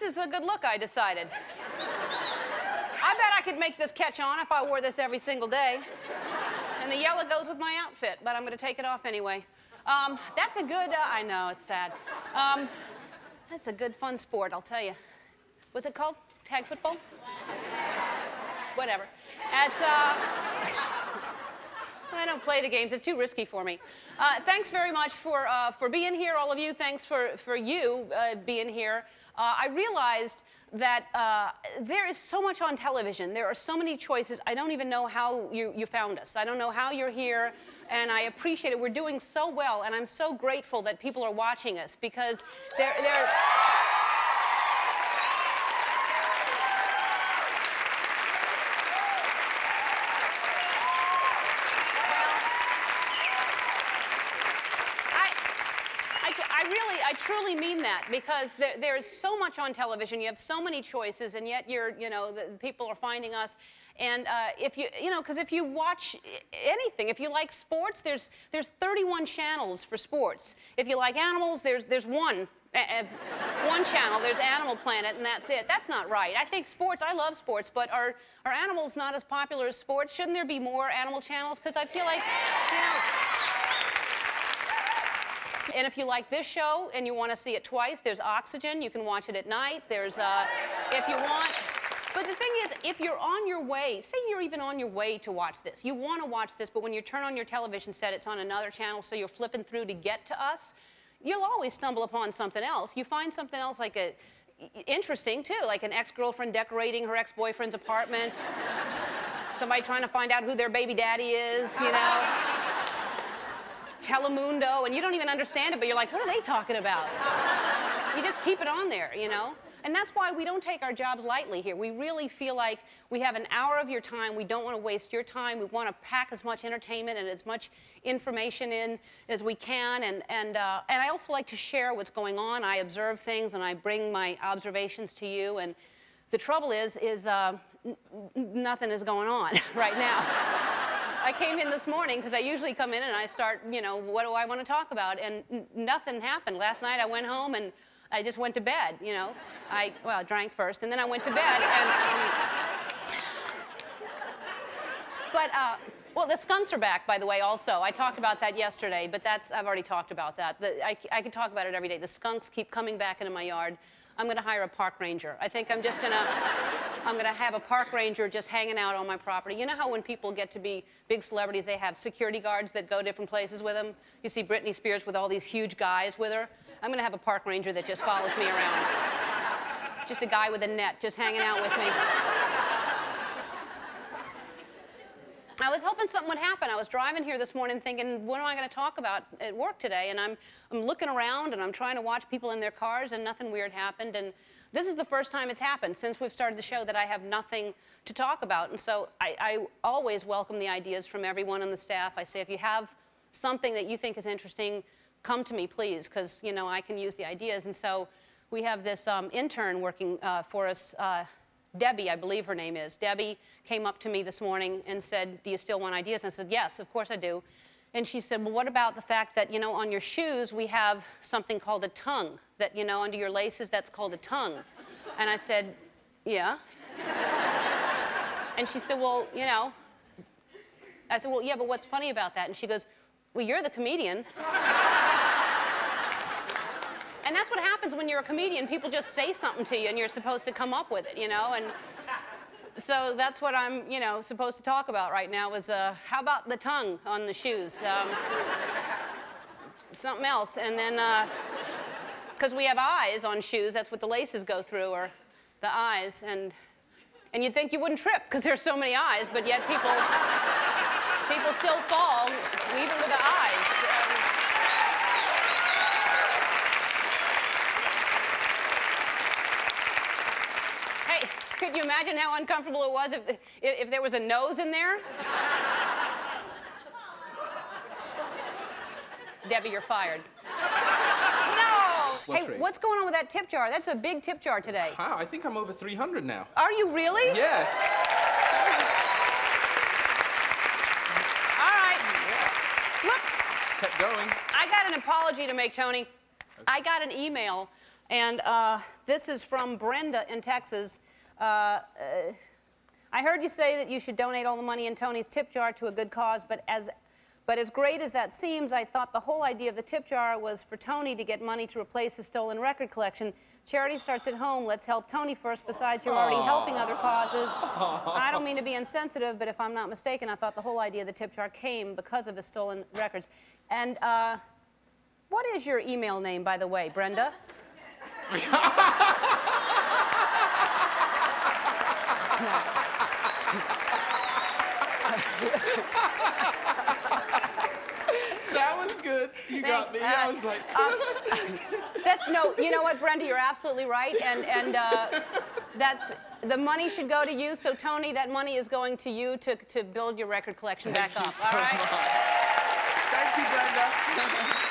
this is a good look, I decided. I bet I could make this catch on if I wore this every single day. And the yellow goes with my outfit, but I'm going to take it off anyway. That's a good, I know, it's sad. That's a good, fun sport, I'll tell you. What's it called? Tag football? Whatever. It's, I don't play the games. It's too risky for me. Thanks very much for being here, all of you. Thanks for you being here. I realized that there is so much on television. There are so many choices. I don't even know how you found us. I don't know how you're here, and I appreciate it. We're doing so well, and I'm so grateful that people are watching us because they're I truly mean that because there's so much on television. You have so many choices, and yet the people are finding us. And if because if you watch anything, if you like sports, there's 31 channels for sports. If you like animals, there's one channel. There's Animal Planet, and that's it. That's not right. I think sports. I love sports, but are animals not as popular as sports? Shouldn't there be more animal channels? Because I feel like, And if you like this show and you want to see it twice, there's Oxygen. You can watch it at night. There's, if you want. But the thing is, if you're on your way, say you're even on your way to watch this, you want to watch this, but when you turn on your television set, it's on another channel, so you're flipping through to get to us, you'll always stumble upon something else. You find something else like interesting, too, like an ex-girlfriend decorating her ex-boyfriend's apartment, somebody trying to find out who their baby daddy is, Telemundo, and you don't even understand it, but you're like, what are they talking about? You just keep it on there, And that's why we don't take our jobs lightly here. We really feel like we have an hour of your time. We don't want to waste your time. We want to pack as much entertainment and as much information in as we can. And I also like to share what's going on. I observe things, and I bring my observations to you. And the trouble is nothing is going on right now. I came in this morning because I usually come in and I start, what do I want to talk about? And nothing happened. Last night I went home and I just went to bed, I drank first and then I went to bed. Well, the skunks are back, by the way, also. I talked about that yesterday, but I've already talked about that. I could talk about it every day. The skunks keep coming back into my yard. I'm going to hire a park ranger. I think I'm going to have a park ranger just hanging out on my property. You know how when people get to be big celebrities, they have security guards that go different places with them? You see Britney Spears with all these huge guys with her. I'm going to have a park ranger that just follows me around. Just a guy with a net just hanging out with me. I was hoping something would happen. I was driving here this morning thinking, what am I going to talk about at work today? And I'm looking around and I'm trying to watch people in their cars and nothing weird happened. And this is the first time it's happened since we've started the show that I have nothing to talk about. And so I always welcome the ideas from everyone on the staff. I say, if you have something that you think is interesting, come to me, please, because, I can use the ideas. And so we have this intern working for us, Debbie, I believe her name is. Debbie came up to me this morning and said, do you still want ideas? And I said, yes, of course I do. And she said, well, what about the fact that, on your shoes we have something called a tongue, that, under your laces that's called a tongue. And I said, yeah. And she said, well, I said, well, yeah, but what's funny about that? And she goes, well, you're the comedian. And that's what happens when you're a comedian. People just say something to you, and you're supposed to come up with it, And so that's what I'm, supposed to talk about right now is how about the tongue on the shoes? Something else. And then, because we have eyes on shoes, that's what the laces go through, or the eyes. And you'd think you wouldn't trip because there's so many eyes, but yet people still fall, even with the eyes. Could you imagine how uncomfortable it was if there was a nose in there? Debbie, you're fired. No! Hey, what's going on with that tip jar? That's a big tip jar today. Wow, I think I'm over 300 now. Are you really? Yes. All right. Yeah. Look. Kept going. I got an apology to make, Tony. Okay. I got an email, And this is from Brenda in Texas. I heard you say that you should donate all the money in Tony's tip jar to a good cause, but as great as that seems, I thought the whole idea of the tip jar was for Tony to get money to replace his stolen record collection. Charity starts at home. Let's help Tony first. Besides, you're already helping other causes. I don't mean to be insensitive, but if I'm not mistaken, I thought the whole idea of the tip jar came because of his stolen records. And what is your email name, by the way, Brenda? That was good. You got me. I was like... You know what, Brenda, you're absolutely right. And the money should go to you. So, Tony, that money is going to you to build your record collection back up. All right? Thank you, Brenda.